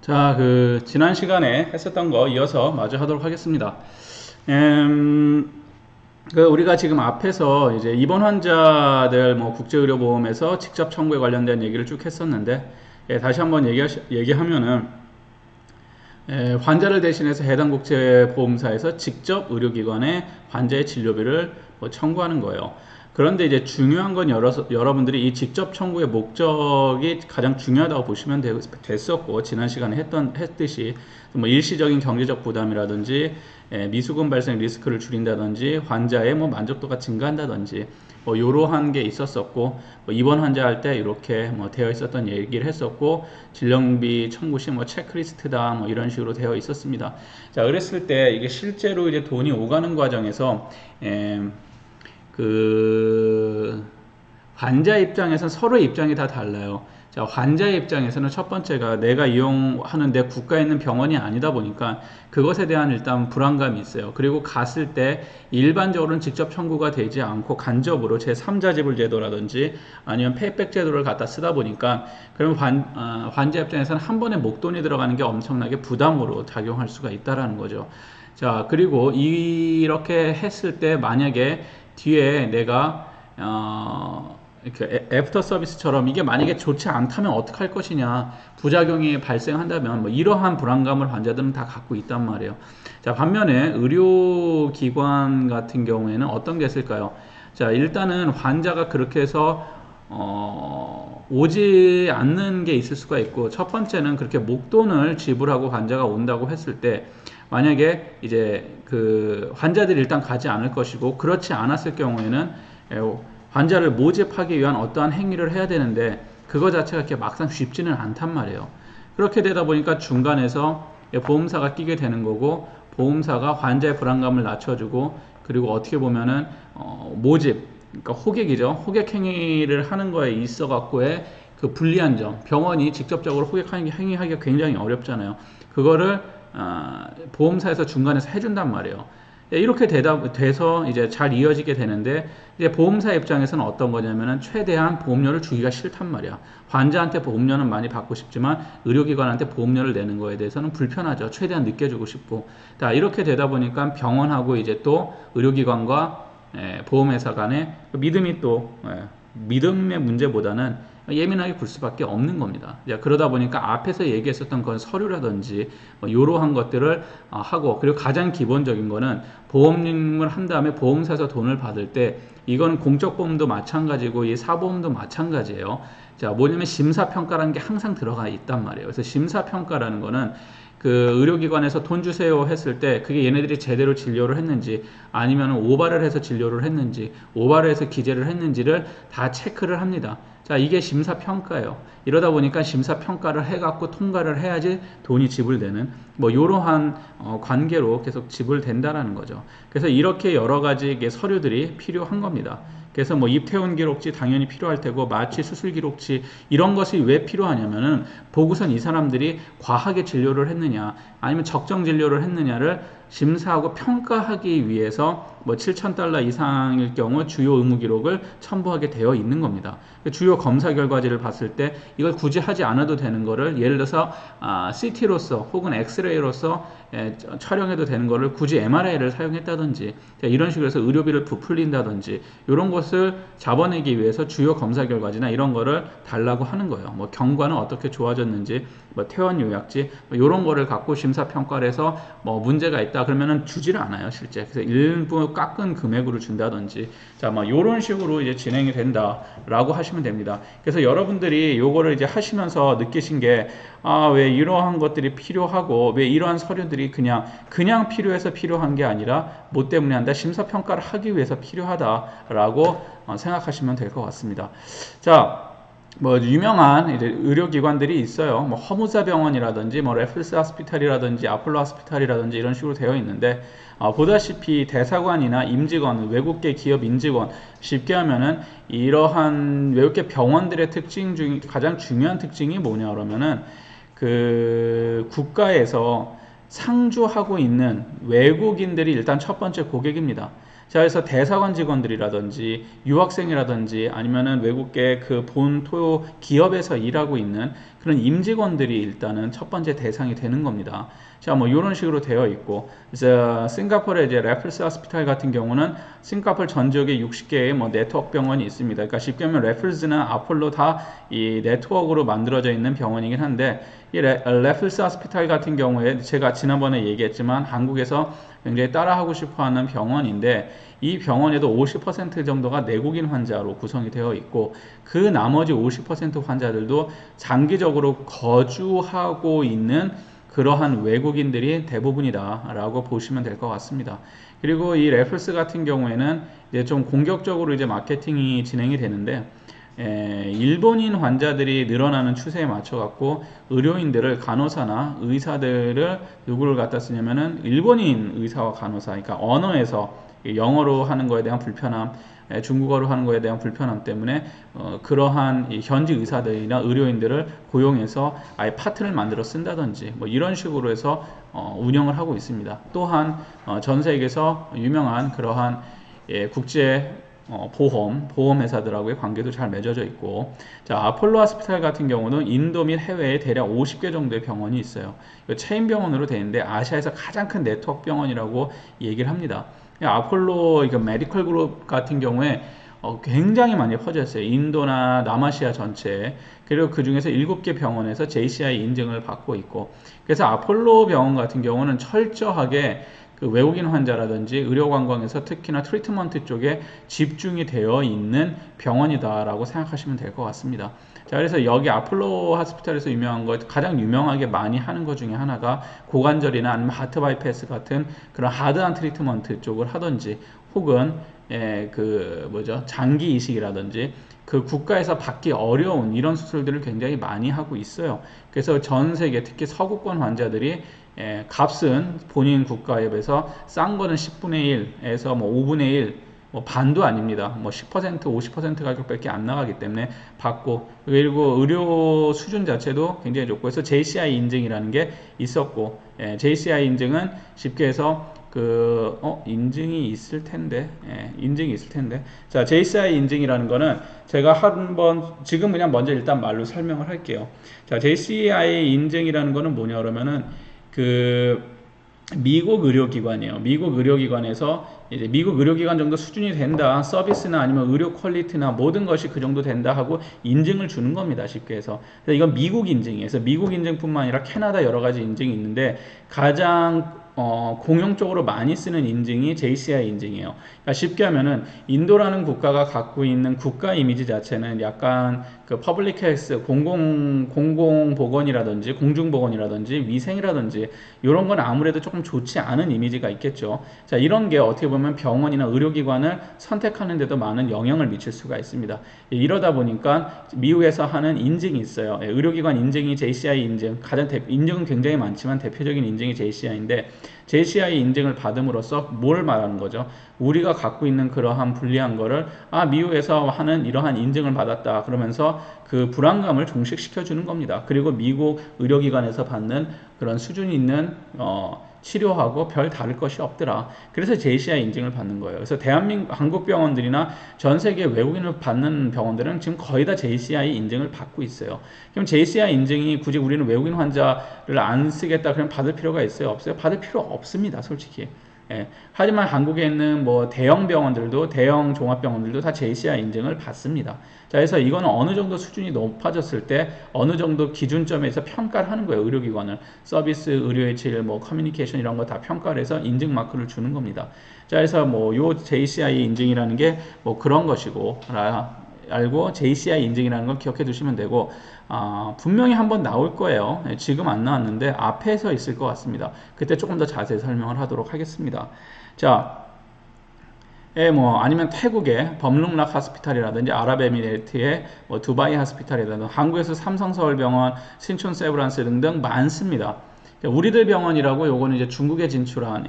자, 지난 시간에 했었던 거 이어서 마저 하도록 하겠습니다. 우리가 지금 앞에서 이제 입원 환자들 국제의료보험에서 직접 청구에 관련된 얘기를 쭉 했었는데, 다시 한번 얘기하면은, 환자를 대신해서 해당 국제보험사에서 직접 의료기관에 환자의 진료비를 청구하는 거예요. 그런데 이제 중요한 건 여러분들이 이 직접 청구의 목적이 가장 중요하다고 보시면 됐었고, 지난 시간에 했듯이 일시적인 경제적 부담이라든지 미수금 발생 리스크를 줄인다든지 환자의 만족도가 증가한다든지 이러한 게 있었었고, 입원 환자 할 때 이렇게 되어 있었던 얘기를 했었고, 진료비 청구 시 체크리스트다 이런 식으로 되어 있었습니다. 자, 그랬을 때 이게 실제로 이제 돈이 오가는 과정에서 환자 입장에서는 서로의 입장이 다 달라요. 자, 환자의 입장에서는 첫 번째가 내가 이용하는데 국가에 있는 병원이 아니다 보니까 그것에 대한 일단 불안감이 있어요. 그리고 갔을 때 일반적으로는 직접 청구가 되지 않고 간접으로 제3자 지불 제도라든지 아니면 페이백 제도를 갖다 쓰다 보니까 그러면 환자 입장에서는 한 번에 목돈이 들어가는 게 엄청나게 부담으로 작용할 수가 있다라는 거죠. 자, 그리고 이렇게 했을 때 만약에 뒤에 내가 이렇게 애프터 서비스처럼 이게 만약에 좋지 않다면 어떻게 할 것이냐, 부작용이 발생한다면 이러한 불안감을 환자들은 다 갖고 있단 말이에요. 자, 반면에 의료기관 같은 경우에는 어떤 게 있을까요? 자, 일단은 환자가 그렇게 해서 오지 않는 게 있을 수가 있고, 첫 번째는 그렇게 목돈을 지불하고 환자가 온다고 했을 때 만약에 이제 환자들이 일단 가지 않을 것이고, 그렇지 않았을 경우에는 환자를 모집하기 위한 어떠한 행위를 해야 되는데 그거 자체가 이렇게 막상 쉽지는 않단 말이에요. 그렇게 되다 보니까 중간에서 보험사가 끼게 되는 거고, 보험사가 환자의 불안감을 낮춰주고, 그리고 어떻게 보면은 모집, 그러니까 호객이죠. 호객 행위를 하는 거에 있어 갖고의 그 불리한 점, 병원이 직접적으로 호객 행위하기가 굉장히 어렵잖아요. 그거를 보험사에서 중간에서 해준단 말이에요. 이렇게 돼서 이제 잘 이어지게 되는데, 이제 보험사 입장에서는 어떤 거냐면은 최대한 보험료를 주기가 싫단 말이야. 환자한테 보험료는 많이 받고 싶지만 의료기관한테 보험료를 내는 거에 대해서는 불편하죠. 최대한 늦게 주고 싶고. 자, 이렇게 되다 보니까 병원하고 이제 또 의료기관과 보험회사 간의 믿음의 문제보다는 예민하게 굴 수밖에 없는 겁니다. 그러다 보니까 앞에서 얘기했었던 건 서류라든지 이러한 것들을 하고, 그리고 가장 기본적인 거는 보험을 한 다음에 보험사에서 돈을 받을 때 이건 공적보험도 마찬가지고 이 사보험도 마찬가지예요. 자, 뭐냐면 심사평가라는 게 항상 들어가 있단 말이에요. 그래서 심사평가라는 거는 의료기관에서 돈 주세요 했을 때 그게 얘네들이 제대로 진료를 했는지 아니면 오바를 해서 진료를 했는지 오바를 해서 기재를 했는지를 다 체크를 합니다. 자, 이게 심사평가예요. 이러다 보니까 심사평가를 해갖고 통과를 해야지 돈이 지불되는 이러한 관계로 계속 지불된다라는 거죠. 그래서 이렇게 여러 가지 서류들이 필요한 겁니다. 그래서 입퇴원 기록지 당연히 필요할 테고, 마취 수술 기록지 이런 것이 왜 필요하냐면은 보고선 이 사람들이 과하게 진료를 했느냐 아니면 적정 진료를 했느냐를 심사하고 평가하기 위해서 $7,000 이상일 경우 주요 의무 기록을 첨부하게 되어 있는 겁니다. 주요 검사 결과지를 봤을 때 이걸 굳이 하지 않아도 되는 거를 예를 들어서 CT로서 혹은 엑스레이로서 촬영해도 되는 거를 굳이 MRI를 사용했다든지 이런 식으로 해서 의료비를 부풀린다든지 이런 것을 잡아내기 위해서 주요 검사 결과지나 이런 거를 달라고 하는 거예요. 경과는 어떻게 좋아졌는지, 퇴원 요약지 이런 거를 갖고 심사평가를 해서 문제가 있다 그러면은 주지를 않아요, 실제. 그래서 일부 깎은 금액으로 준다든지, 자, 이런 식으로 이제 진행이 된다라고 하시면 됩니다. 그래서 여러분들이 요거를 이제 하시면서 느끼신 게, 왜 이러한 것들이 필요하고, 왜 이러한 서류들이 그냥 필요해서 필요한 게 아니라, 뭐 때문에 한다? 심사평가를 하기 위해서 필요하다라고 생각하시면 될 것 같습니다. 자, 유명한 이제 의료기관들이 있어요. 허무사 병원이라든지, 레플스 하스피탈이라든지, 아폴로 하스피탈이라든지 이런 식으로 되어 있는데, 보다시피 대사관이나 임직원, 외국계 기업 임직원, 쉽게 하면은 이러한 외국계 병원들의 특징 중 가장 중요한 특징이 뭐냐 그러면은 국가에서 상주하고 있는 외국인들이 일단 첫 번째 고객입니다. 자, 그래서 대사관 직원들이라든지 유학생이라든지 아니면은 외국계 그 본토 기업에서 일하고 있는 그런 임직원들이 일단은 첫 번째 대상이 되는 겁니다. 자, 뭐 이런 식으로 되어 있고, 그래서 싱가포르의 이제 레플스 호스피탈 같은 경우는 싱가포르 전 지역에 60개의 뭐 네트워크 병원이 있습니다. 그러니까 쉽게 하면 레플스나 아폴로 다 이 네트워크로 만들어져 있는 병원이긴 한데, 이 레플스 호스피탈 같은 경우에 제가 지난번에 얘기했지만 한국에서 굉장히 따라하고 싶어하는 병원인데, 이 병원에도 50% 정도가 내국인 환자로 구성이 되어 있고, 그 나머지 50% 환자들도 장기적으로 거주하고 있는 그러한 외국인들이 대부분이다 라고 보시면 될 것 같습니다. 그리고 이 레플스 같은 경우에는 이제 좀 공격적으로 이제 마케팅이 진행이 되는데, 일본인 환자들이 늘어나는 추세에 맞춰 갖고 의료인들을, 간호사나 의사들을 누구를 갖다 쓰냐면은 일본인 의사와 간호사, 그러니까 언어에서 영어로 하는 거에 대한 불편함, 중국어로 하는 거에 대한 불편함 때문에 그러한 현지 의사들이나 의료인들을 고용해서 아예 파트를 만들어 쓴다든지 뭐 이런 식으로 해서 운영을 하고 있습니다. 또한 전 세계에서 유명한 그러한 국제 보험 회사들하고의 관계도 잘 맺어져 있고, 자, 아폴로 호스피탈 같은 경우는 인도 및 해외에 대략 50개 정도의 병원이 있어요. 체인 병원으로 되는데 아시아에서 가장 큰 네트워크 병원이라고 얘기를 합니다. 아폴로 메디컬 그룹 같은 경우에 굉장히 많이 퍼져 있어요. 인도나 남아시아 전체에. 그리고 그 중에서 7개 병원에서 JCI 인증을 받고 있고, 그래서 아폴로 병원 같은 경우는 철저하게 그 외국인 환자라든지 의료관광에서 특히나 트리트먼트 쪽에 집중이 되어 있는 병원이다라고 생각하시면 될 것 같습니다. 자, 그래서 여기 아폴로 호스피탈에서 유명한 거, 가장 유명하게 많이 하는 것 중에 하나가 고관절이나 아니면 하트 바이패스 같은 그런 하드한 트리트먼트 쪽을 하든지, 혹은 장기 이식이라든지 그 국가에서 받기 어려운 이런 수술들을 굉장히 많이 하고 있어요. 그래서 전 세계, 특히 서구권 환자들이 값은 본인 국가에 비해서 싼 거는 10분의 1에서 뭐 5분의 1, 뭐 반도 아닙니다. 뭐 10%, 50% 가격밖에 안 나가기 때문에 받고, 그리고 의료 수준 자체도 굉장히 좋고, 그래서 JCI 인증이라는 게 있었고, JCI 인증은 쉽게 해서 인증이 있을 텐데, 인증이 있을 텐데. 자, JCI 인증이라는 거는 제가 한번, 지금 그냥 먼저 일단 말로 설명을 할게요. 자, JCI 인증이라는 거는 뭐냐 그러면은, 미국 의료기관이에요. 미국 의료기관에서 이제 미국 의료기관 정도 수준이 된다, 서비스나 아니면 의료 퀄리티나 모든 것이 그 정도 된다 하고 인증을 주는 겁니다. 쉽게 해서. 그래서 이건 미국 인증이에요. 그래서 미국 인증뿐만 아니라 캐나다 여러 가지 인증이 있는데, 가장 공용적으로 많이 쓰는 인증이 JCI 인증이에요. 그러니까 쉽게 하면은 인도라는 국가가 갖고 있는 국가 이미지 자체는 약간 그 퍼블릭 헬스, 공공보건이라든지 공중보건이라든지 위생이라든지 이런 건 아무래도 조금 좋지 않은 이미지가 있겠죠. 자, 이런 게 어떻게 보면 병원이나 의료기관을 선택하는 데도 많은 영향을 미칠 수가 있습니다. 이러다 보니까 미국에서 하는 인증이 있어요. 의료기관 인증이 JCI 인증, 인증은 굉장히 많지만 대표적인 인증이 JCI인데, JCI 인증을 받음으로써 뭘 말하는 거죠? 우리가 갖고 있는 그러한 불리한 거를 미국에서 하는 이러한 인증을 받았다 그러면서 그 불안감을 종식시켜 주는 겁니다. 그리고 미국 의료기관에서 받는 그런 수준이 있는 치료하고 별 다를 것이 없더라. 그래서 JCI 인증을 받는 거예요. 그래서 한국 병원들이나 전 세계 외국인을 받는 병원들은 지금 거의 다 JCI 인증을 받고 있어요. 그럼 JCI 인증이 굳이 우리는 외국인 환자를 안 쓰겠다 그러면 받을 필요가 있어요? 없어요? 받을 필요 없습니다, 솔직히. 하지만 한국에 있는 뭐 대형 병원들도, 대형 종합병원들도 다 JCI 인증을 받습니다. 자, 그래서 이거는 어느 정도 수준이 높아졌을 때 어느 정도 기준점에서 평가를 하는 거예요. 의료기관을. 서비스, 의료의 질, 뭐 커뮤니케이션 이런 거 다 평가를 해서 인증 마크를 주는 겁니다. 자, 그래서 뭐 요 JCI 인증이라는 게 뭐 그런 것이고, 알고 JCI 인증이라는 걸 기억해 두시면 되고, 분명히 한번 나올 거예요. 지금 안 나왔는데 앞에서 있을 것 같습니다. 그때 조금 더 자세히 설명을 하도록 하겠습니다. 자, 아니면 태국의 범룽락 하스피탈이라든지 아랍에미레이트의 뭐 두바이 하스피탈이라든지 한국에서 삼성서울병원, 신촌세브란스 등등 많습니다. 우리들 병원이라고, 요거는 이제 중국에 진출한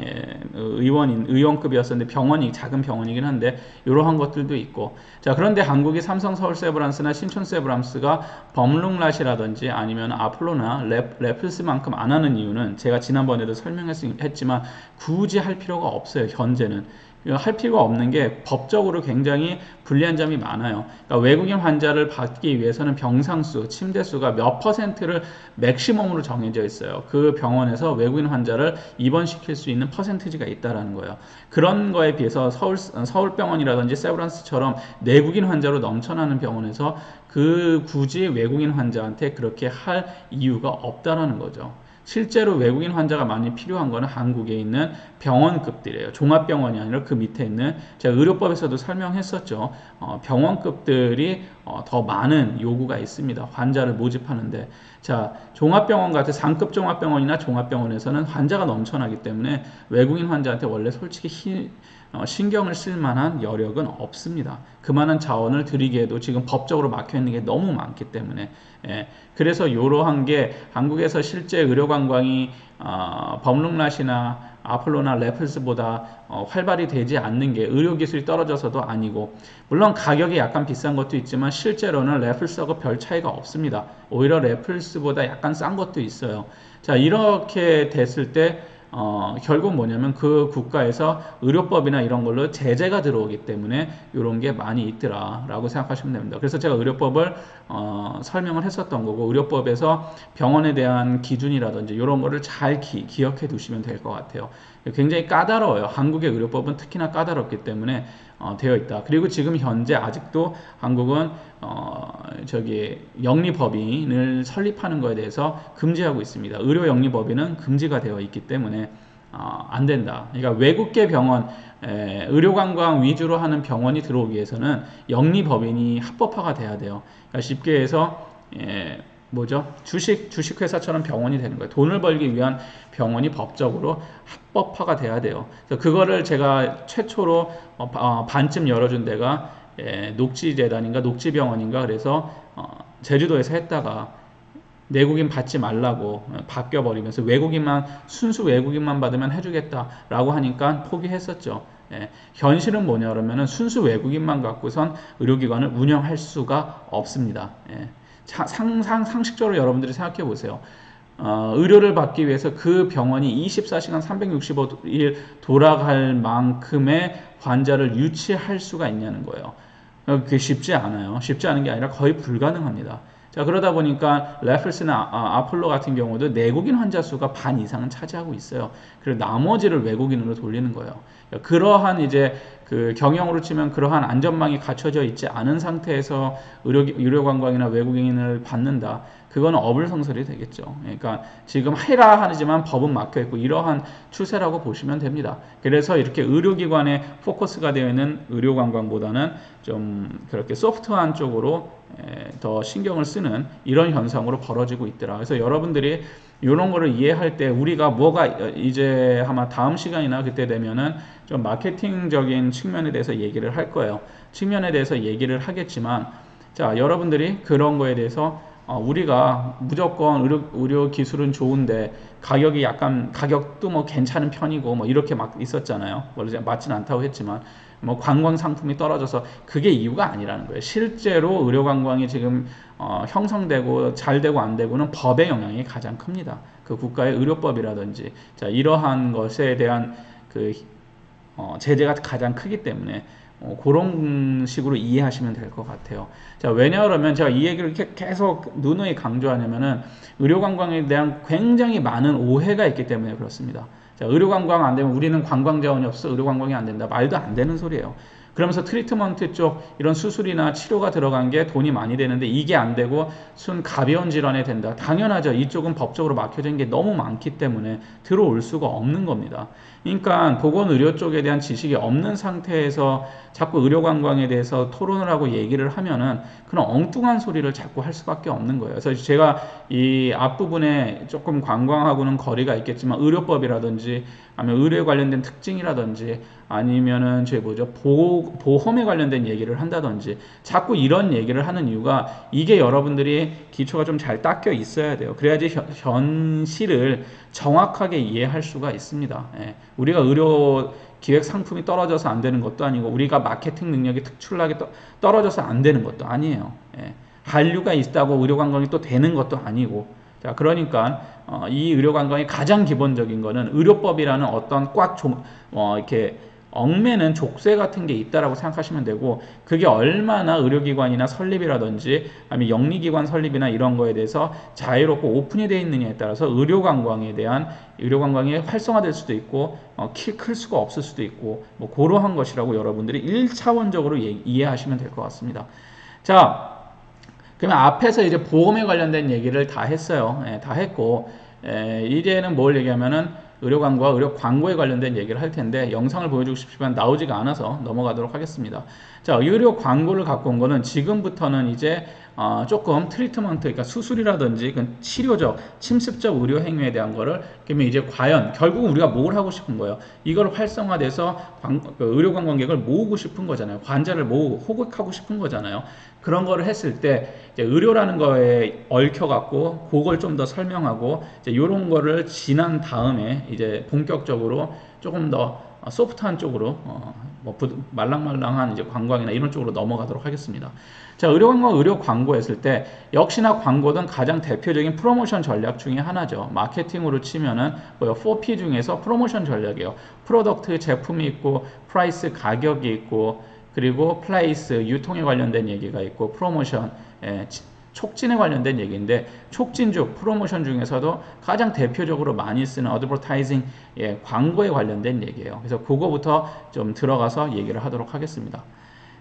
의원급이었었는데 병원이 작은 병원이긴 한데 이러한 것들도 있고. 자, 그런데 한국이 삼성 서울세브란스나 신촌세브란스가 범룽랏이라든지 아니면 아폴로나 레플스만큼 안 하는 이유는 제가 지난번에도 설명했지만 굳이 할 필요가 없어요. 현재는 할 필요가 없는 게 법적으로 굉장히 불리한 점이 많아요. 그러니까 외국인 환자를 받기 위해서는 병상수, 침대수가 몇 %를 맥시멈으로 정해져 있어요. 그 병원에서 외국인 환자를 입원시킬 수 있는 퍼센티지가 있다라는 거예요. 그런 거에 비해서 서울병원이라든지 세브란스처럼 내국인 환자로 넘쳐나는 병원에서 굳이 외국인 환자한테 그렇게 할 이유가 없다라는 거죠. 실제로 외국인 환자가 많이 필요한 거는 한국에 있는 병원급들이에요. 종합병원이 아니라 그 밑에 있는, 제가 의료법에서도 설명했었죠. 병원급들이 더 많은 요구가 있습니다. 환자를 모집하는데. 자, 종합병원 같은 상급 종합병원이나 종합병원에서는 환자가 넘쳐나기 때문에 외국인 환자한테 원래 솔직히 신경을 쓸 만한 여력은 없습니다. 그만한 자원을 들이기에도 지금 법적으로 막혀있는 게 너무 많기 때문에. 그래서 이러한 게 한국에서 실제 의료관광이 범룽라시나 아폴로나 레플스보다 활발히 되지 않는 게 의료기술이 떨어져서도 아니고, 물론 가격이 약간 비싼 것도 있지만 실제로는 레플스하고 별 차이가 없습니다. 오히려 레플스보다 약간 싼 것도 있어요. 자, 이렇게 됐을 때 결국 뭐냐면 그 국가에서 의료법이나 이런 걸로 제재가 들어오기 때문에 이런 게 많이 있더라 라고 생각하시면 됩니다. 그래서 제가 의료법을 설명을 했었던 거고, 의료법에서 병원에 대한 기준이라든지 이런 거를 잘 기억해 두시면 될 것 같아요. 굉장히 까다로워요. 한국의 의료법은 특히나 까다롭기 때문에 되어 있다. 그리고 지금 현재 아직도 한국은 영리법인을 설립하는 것에 대해서 금지하고 있습니다. 의료 영리법인은 금지가 되어 있기 때문에 안 된다. 그러니까 외국계 병원, 의료관광 위주로 하는 병원이 들어오기 위해서는 영리법인이 합법화가 돼야 돼요. 그러니까 쉽게 해서 주식회사처럼 병원이 되는 거예요. 돈을 벌기 위한 병원이 법적으로 합법화가 돼야 돼요. 그래서 그거를 제가 최초로 반쯤 열어준 데가 녹지재단인가 녹지병원인가, 그래서 제주도에서 했다가 내국인 받지 말라고 바뀌어버리면서 순수 외국인만 받으면 해주겠다라고 하니까 포기했었죠. 현실은 뭐냐 그러면은 순수 외국인만 갖고선 의료기관을 운영할 수가 없습니다. 상식적으로 여러분들이 생각해 보세요. 의료를 받기 위해서 그 병원이 24시간 365일 돌아갈 만큼의 환자를 유치할 수가 있냐는 거예요. 그게 쉽지 않아요. 쉽지 않은 게 아니라 거의 불가능합니다. 자, 그러다 보니까 레플스나 아폴로 같은 경우도 내국인 환자 수가 반 이상은 차지하고 있어요. 그리고 나머지를 외국인으로 돌리는 거예요. 그러한 이제 그 경영으로 치면 그러한 안전망이 갖춰져 있지 않은 상태에서 의료관광이나 외국인을 받는다. 그거는 어불성설이 되겠죠. 그러니까 지금 해라 하지만 법은 막혀 있고 이러한 추세라고 보시면 됩니다. 그래서 이렇게 의료기관에 포커스가 되어 있는 의료관광보다는 좀 그렇게 소프트한 쪽으로 더 신경을 쓰는 이런 현상으로 벌어지고 있더라. 그래서 여러분들이 이런 거를 이해할 때 우리가 뭐가 이제 아마 다음 시간이나 그때 되면은 좀 마케팅적인 측면에 대해서 얘기를 할 거예요. 측면에 대해서 얘기를 하겠지만, 자, 여러분들이 그런 거에 대해서 우리가 무조건 의료 기술은 좋은데 가격도 뭐 괜찮은 편이고 뭐 이렇게 막 있었잖아요. 원래 맞진 않다고 했지만 뭐 관광 상품이 떨어져서 그게 이유가 아니라는 거예요. 실제로 의료 관광이 지금 형성되고 잘 되고 안 되고는 법의 영향이 가장 큽니다. 그 국가의 의료법이라든지, 자, 이러한 것에 대한 그 제재가 가장 크기 때문에 그런 식으로 이해하시면 될 것 같아요. 자, 왜냐 그러면 제가 이 얘기를 이렇게 계속 누누이 강조하냐면은 의료관광에 대한 굉장히 많은 오해가 있기 때문에 그렇습니다. 자, 의료관광 안 되면 우리는 관광자원이 없어, 의료관광이 안 된다. 말도 안 되는 소리예요. 그러면서 트리트먼트 쪽 이런 수술이나 치료가 들어간 게 돈이 많이 되는데 이게 안 되고 순 가벼운 질환에 된다. 당연하죠. 이쪽은 법적으로 막혀진 게 너무 많기 때문에 들어올 수가 없는 겁니다. 그러니까 보건의료 쪽에 대한 지식이 없는 상태에서 자꾸 의료관광에 대해서 토론을 하고 얘기를 하면은 그런 엉뚱한 소리를 자꾸 할 수밖에 없는 거예요. 그래서 제가 이 앞부분에 조금 관광하고는 거리가 있겠지만 의료법이라든지 아니면 의료에 관련된 특징이라든지 아니면은 보험에 관련된 얘기를 한다든지 자꾸 이런 얘기를 하는 이유가 이게 여러분들이 기초가 좀 잘 닦여 있어야 돼요. 그래야지 현실을 정확하게 이해할 수가 있습니다. 우리가 의료 기획 상품이 떨어져서 안 되는 것도 아니고 우리가 마케팅 능력이 특출나게 떨어져서 안 되는 것도 아니에요. 한류가 있다고 의료관광이 또 되는 것도 아니고. 자, 그러니까 이 의료관광의 가장 기본적인 거는 의료법이라는 어떤 이렇게 얽매는 족쇄 같은 게 있다라고 생각하시면 되고, 그게 얼마나 의료기관이나 설립이라든지 아니면 영리기관 설립이나 이런 거에 대해서 자유롭고 오픈이 되어 있느냐에 따라서 의료관광이 활성화될 수도 있고 클 수가 없을 수도 있고 뭐 그러한 것이라고 여러분들이 1차원적으로 이해하시면 될 것 같습니다. 자, 그러면 앞에서 이제 보험에 관련된 얘기를 다 했어요. 다 했고, 이제는 뭘 얘기하면은 의료광고와 의료광고에 관련된 얘기를 할 텐데, 영상을 보여주고 싶지만 나오지가 않아서 넘어가도록 하겠습니다. 자, 의료광고를 갖고 온 거는 지금부터는 이제 조금 트리트먼트, 그러니까 수술이라든지 치료적, 침습적 의료 행위에 대한 거를, 그러면 이제 과연 결국 우리가 뭘 하고 싶은 거예요? 이걸 활성화돼서 의료관 관객을 모으고 싶은 거잖아요. 환자를 모으고 호객하고 싶은 거잖아요. 그런 거를 했을 때 이제 의료라는 거에 얽혀갖고 그걸 좀 더 설명하고 이제 이런 거를 지난 다음에 이제 본격적으로 조금 더 소프트한 쪽으로 뭐 말랑말랑한 이제 관광이나 이런 쪽으로 넘어가도록 하겠습니다. 자, 의료관광, 의료 광고 했을 때 역시나 광고는 가장 대표적인 프로모션 전략 중에 하나죠. 마케팅으로 치면은 4P 중에서 프로모션 전략이에요. 프로덕트, 제품이 있고, 프라이스, 가격이 있고, 그리고 플레이스, 유통에 관련된 얘기가 있고, 프로모션, 촉진에 관련된 얘기인데, 촉진주, 프로모션 중에서도 가장 대표적으로 많이 쓰는 어드버타이징, 광고에 관련된 얘기예요. 그래서 그거부터 좀 들어가서 얘기를 하도록 하겠습니다.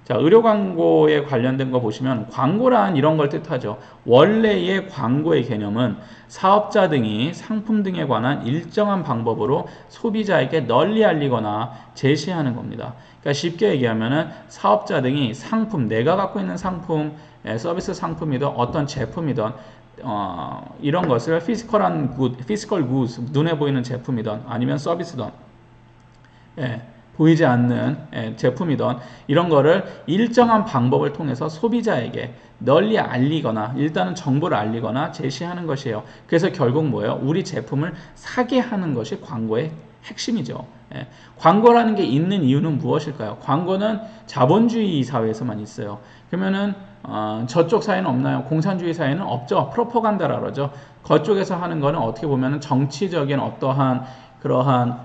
자, 의료 광고에 관련된 거 보시면 광고란 이런 걸 뜻하죠. 원래의 광고의 개념은 사업자 등이 상품 등에 관한 일정한 방법으로 소비자에게 널리 알리거나 제시하는 겁니다. 그러니까 쉽게 얘기하면은 사업자 등이 상품, 내가 갖고 있는 상품, 서비스 상품이든 어떤 제품이든 이런 것을 피지컬 굿, 눈에 보이는 제품이든 아니면 서비스든 보이지 않는 제품이든 이런 거를 일정한 방법을 통해서 소비자에게 널리 알리거나 일단은 정보를 알리거나 제시하는 것이에요. 그래서 결국 뭐예요? 우리 제품을 사게 하는 것이 광고의 핵심이죠. 광고라는 게 있는 이유는 무엇일까요? 광고는 자본주의 사회에서만 있어요. 그러면은 저쪽 사회는 없나요? 공산주의 사회는 없죠. 프로파간다라 그러죠. 그쪽에서 하는 거는 어떻게 보면은 정치적인 어떠한 그러한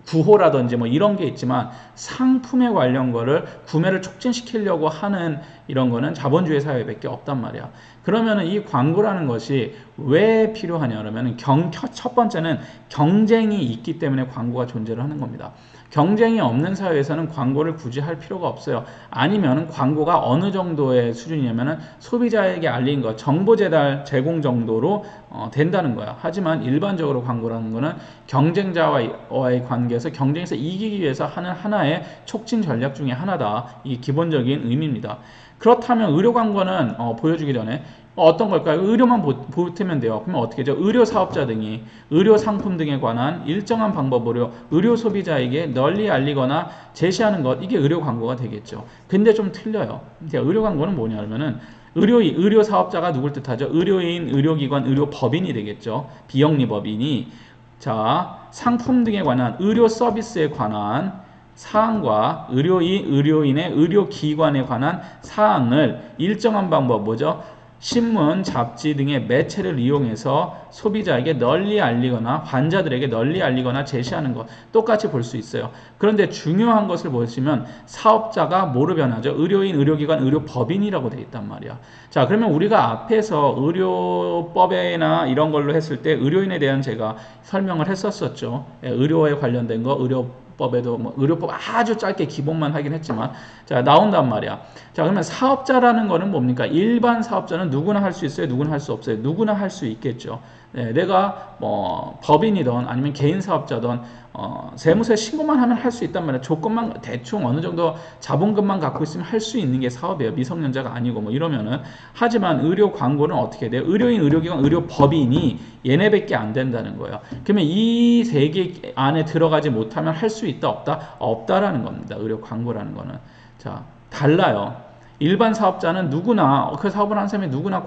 구호라든지 뭐 이런 게 있지만 상품에 관련 거를 구매를 촉진시키려고 하는 이런 거는 자본주의 사회밖에 없단 말이야. 그러면은 이 광고라는 것이 왜 필요하냐 그러면은 첫 번째는 경쟁이 있기 때문에 광고가 존재를 하는 겁니다. 경쟁이 없는 사회에서는 광고를 굳이 할 필요가 없어요. 아니면 광고가 어느 정도의 수준이냐면은 소비자에게 알린 것, 정보 제공 정도로 된다는 거야. 하지만 일반적으로 광고라는 거는 경쟁자와의 관계에서 경쟁에서 이기기 위해서 하는 하나의 촉진 전략 중에 하나다. 이 기본적인 의미입니다. 그렇다면 의료 광고는 보여주기 전에 어떤 걸까요? 의료만 보태면 돼요. 그러면 어떻게 되죠? 의료 사업자 등이 의료 상품 등에 관한 일정한 방법으로 의료 소비자에게 널리 알리거나 제시하는 것, 이게 의료 광고가 되겠죠. 근데 좀 틀려요. 의료 광고는 뭐냐면은 의료 사업자가 누굴 뜻하죠? 의료인, 의료기관, 의료법인이 되겠죠. 비영리법인이 자, 상품 등에 관한 의료 서비스에 관한 사항과 의료인의 의료기관에 관한 사항을 일정한 방법, 뭐죠? 신문, 잡지 등의 매체를 이용해서 소비자에게 널리 알리거나 환자들에게 널리 알리거나 제시하는 것 똑같이 볼 수 있어요. 그런데 중요한 것을 보시면 사업자가 뭐로 변하죠? 의료인, 의료기관, 의료법인이라고 되어 있단 말이야. 자, 그러면 우리가 앞에서 의료법이나 이런 걸로 했을 때 의료인에 대한 제가 설명을 했었죠. 의료에 관련된 거, 법에도 뭐 의료법 아주 짧게 기본만 하긴 했지만 자 나온단 말이야. 자 그러면 사업자라는 거는 뭡니까? 일반 사업자는 누구나 할 수 있어요? 누구나 할 수 없어요? 누구나 할 수 있겠죠. 내가 뭐 법인이든 아니면 개인 사업자든 세무서에 신고만 하면 할 수 있단 말이야. 조건만 대충 어느 정도 자본금만 갖고 있으면 할 수 있는 게 사업이에요. 미성년자가 아니고 뭐 이러면은. 하지만 의료 광고는 어떻게 돼요? 의료인, 의료기관, 의료법인이 얘네밖에 안 된다는 거예요. 그러면 이 세 개 안에 들어가지 못하면 할 수 있다 없다? 없다라는 겁니다. 의료 광고라는 거는. 자 달라요. 일반 사업자는 누구나 그 사업을 하는 사람이 누구나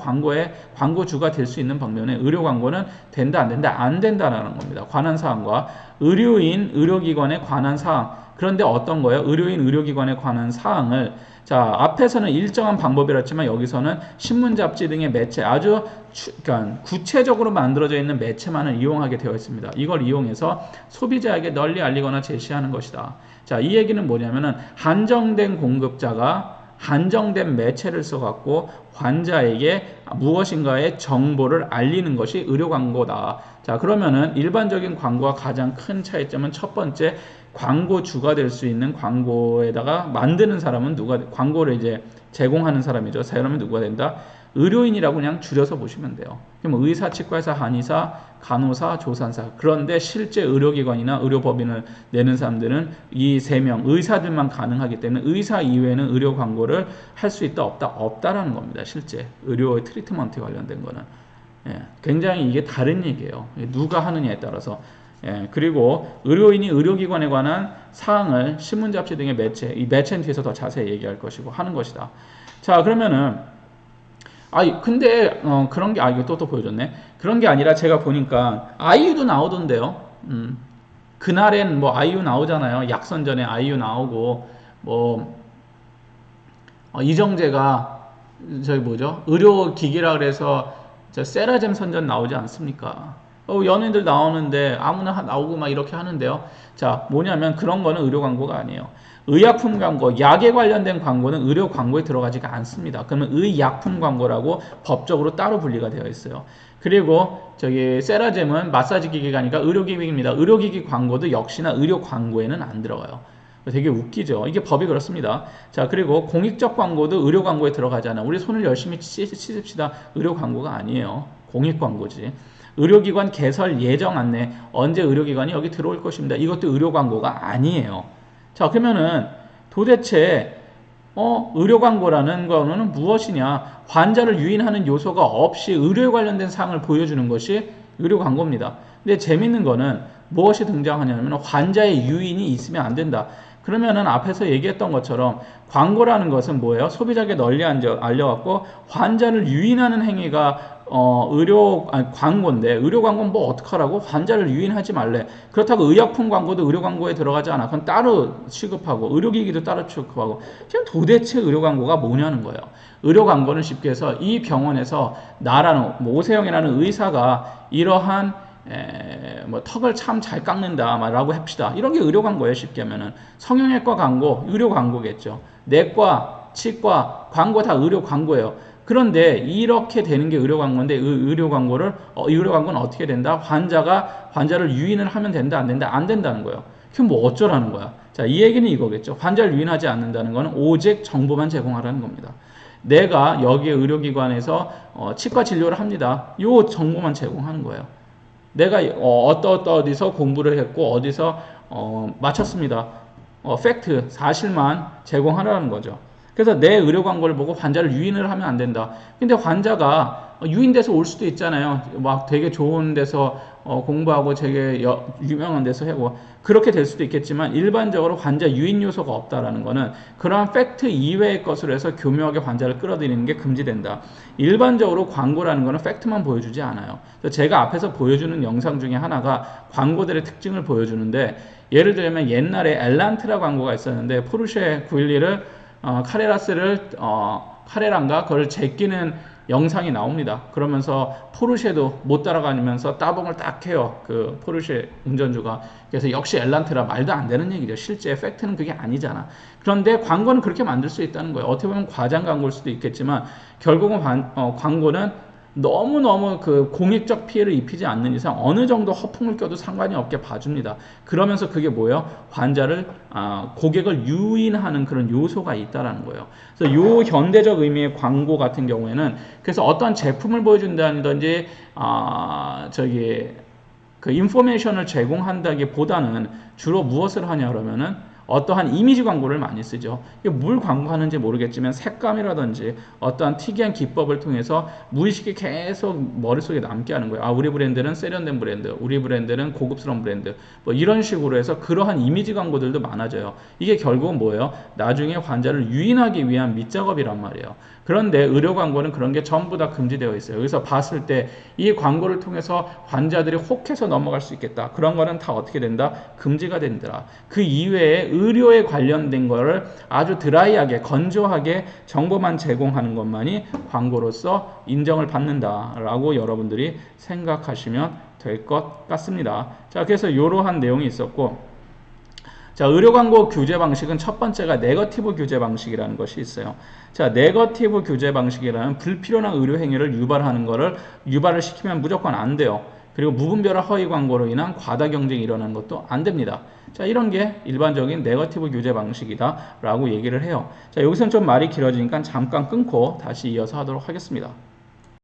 광고주가 될 수 있는 방면에 의료 광고는 된다 안 된다 안 된다라는 겁니다. 관한 사항과 의료인 의료기관에 관한 사항 그런데 어떤 거예요? 의료인 의료기관에 관한 사항을 자 앞에서는 일정한 방법이었지만 여기서는 신문 잡지 등의 매체 아주 그러니까 구체적으로 만들어져 있는 매체만을 이용하게 되어 있습니다. 이걸 이용해서 소비자에게 널리 알리거나 제시하는 것이다. 자, 이 얘기는 뭐냐면은 한정된 공급자가 한정된 매체를 써갖고 환자에게 무엇인가의 정보를 알리는 것이 의료 광고다. 자, 그러면은 일반적인 광고와 가장 큰 차이점은 첫 번째, 광고주가 될 수 있는 광고에다가 만드는 사람은 광고를 이제 제공하는 사람이죠. 사람은 누가 된다? 의료인이라고 그냥 줄여서 보시면 돼요. 그럼 의사, 치과의사, 한의사, 간호사, 조산사. 그런데 실제 의료기관이나 의료법인을 내는 사람들은 이 세 명 의사들만 가능하기 때문에 의사 이외에는 의료 광고를 할 수 있다 없다 없다라는 겁니다. 실제 의료 트리트먼트 관련된 거는 굉장히 이게 다른 얘기예요. 누가 하느냐에 따라서. 그리고 의료인이 의료기관에 관한 사항을 신문 잡지 등의 매체, 이 매체는 뒤에서 더 자세히 얘기할 것이고 하는 것이다. 자, 그러면은 근데 그런 게 이거 또 보여줬네. 그런 게 아니라 제가 보니까 아이유도 나오던데요. 그날엔 뭐 아이유 나오잖아요. 약선전에 아이유 나오고 뭐 이정재가 저기 뭐죠? 의료기기라 그래서 저 세라젬 선전 나오지 않습니까? 연예인들 나오는데 아무나 나오고 막 이렇게 하는데요. 자, 뭐냐면 그런 거는 의료 광고가 아니에요. 의약품 광고, 약에 관련된 광고는 의료 광고에 들어가지가 않습니다. 그러면 의약품 광고라고 법적으로 따로 분리가 되어 있어요. 그리고 저기 세라젬은 마사지 기기가니까 의료기기입니다. 의료기기 광고도 역시나 의료 광고에는 안 들어가요. 되게 웃기죠. 이게 법이 그렇습니다. 자, 그리고 공익적 광고도 의료 광고에 들어가잖아요. 우리 손을 열심히 씻읍시다. 의료 광고가 아니에요. 공익 광고지. 의료기관 개설 예정 안내, 언제 의료기관이 여기 들어올 것입니다. 이것도 의료 광고가 아니에요. 자, 그러면은 도대체 의료 광고라는 거는 무엇이냐? 환자를 유인하는 요소가 없이 의료에 관련된 사항을 보여주는 것이 의료 광고입니다. 근데 재밌는 거는 무엇이 등장하냐면 환자의 유인이 있으면 안 된다. 그러면은 앞에서 얘기했던 것처럼 광고라는 것은 뭐예요? 소비자에게 널리 알려갖고 환자를 유인하는 행위가 광고인데 의료 광고는 뭐 어떡하라고? 환자를 유인하지 말래. 그렇다고 의약품 광고도 의료 광고에 들어가지 않아. 그건 따로 취급하고 의료기기도 따로 취급하고 지금 도대체 의료 광고가 뭐냐는 거예요. 의료 광고는 쉽게 해서 이 병원에서 나라는 오세영이라는 의사가 이러한 턱을 참 잘 깎는다 라고 합시다. 이런 게 의료 광고예요. 쉽게 하면은 성형외과 광고 의료 광고겠죠. 내과, 치과 광고 다 의료 광고예요. 그런데 이렇게 되는 게 의료 광고인데 의료 광고는 어떻게 된다? 환자를 유인을 하면 된다 안 된다? 안 된다는 거예요. 그럼 뭐 어쩌라는 거야? 자, 이 얘기는 이거겠죠. 환자를 유인하지 않는다는 거는 오직 정보만 제공하라는 겁니다. 내가 여기에 의료기관에서 치과 진료를 합니다. 요 정보만 제공하는 거예요. 내가 어디서 공부를 했고 어디서 마쳤습니다. 팩트, 사실만 제공하라는 거죠. 그래서 내 의료 광고를 보고 환자를 유인을 하면 안 된다. 근데 환자가 유인돼서 올 수도 있잖아요. 막 되게 좋은 데서 공부하고 되게 유명한 데서 하고 그렇게 될 수도 있겠지만 일반적으로 환자 유인 요소가 없다라는 거는 그러한 팩트 이외의 것으로 해서 교묘하게 환자를 끌어들이는 게 금지된다. 일반적으로 광고라는 거는 팩트만 보여주지 않아요. 제가 앞에서 보여주는 영상 중에 하나가 광고들의 특징을 보여주는데 예를 들면 옛날에 엘란트라 광고가 있었는데 포르쉐 911을 카레란가 그걸 제끼는 영상이 나옵니다. 그러면서 포르쉐도 못 따라가면서 따봉을 딱 해요. 그 포르쉐 운전주가. 그래서 역시 엘란트라 말도 안 되는 얘기죠. 실제 팩트는 그게 아니잖아. 그런데 광고는 그렇게 만들 수 있다는 거예요. 어떻게 보면 과장 광고일 수도 있겠지만 결국은 광고는 너무너무 그 공익적 피해를 입히지 않는 이상 어느 정도 허풍을 껴도 상관이 없게 봐줍니다. 그러면서 그게 뭐예요? 고객을 유인하는 그런 요소가 있다라는 거예요. 그래서 요 현대적 의미의 광고 같은 경우에는 그래서 어떤 제품을 보여준다든지 그 인포메이션을 제공한다기보다는 주로 무엇을 하냐 그러면은 어떠한 이미지 광고를 많이 쓰죠. 이게 뭘 광고하는지 모르겠지만 색감이라든지 어떠한 특이한 기법을 통해서 무의식에 계속 머릿속에 남게 하는 거예요. 아, 우리 브랜드는 세련된 브랜드, 우리 브랜드는 고급스러운 브랜드, 뭐 이런 식으로 해서 그러한 이미지 광고들도 많아져요. 이게 결국은 뭐예요? 나중에 환자를 유인하기 위한 밑작업이란 말이에요. 그런데 의료 광고는 그런 게 전부 다 금지되어 있어요. 여기서 봤을 때 이 광고를 통해서 환자들이 혹해서 넘어갈 수 있겠다. 그런 거는 다 어떻게 된다? 금지가 된다. 그 이외에 의료에 관련된 거를 아주 드라이하게 건조하게 정보만 제공하는 것만이 광고로서 인정을 받는다라고 여러분들이 생각하시면 될 것 같습니다. 자, 그래서 이러한 내용이 있었고, 자, 의료 광고 규제 방식은 첫 번째가 네거티브 규제 방식이라는 것이 있어요. 자, 네거티브 규제 방식이라는 불필요한 의료 행위를 유발을 시키면 무조건 안 돼요. 그리고 무분별한 허위 광고로 인한 과다 경쟁이 일어나는 것도 안 됩니다. 자, 이런 게 일반적인 네거티브 규제 방식이다라고 얘기를 해요. 자, 여기서는 좀 말이 길어지니까 잠깐 끊고 다시 이어서 하도록 하겠습니다.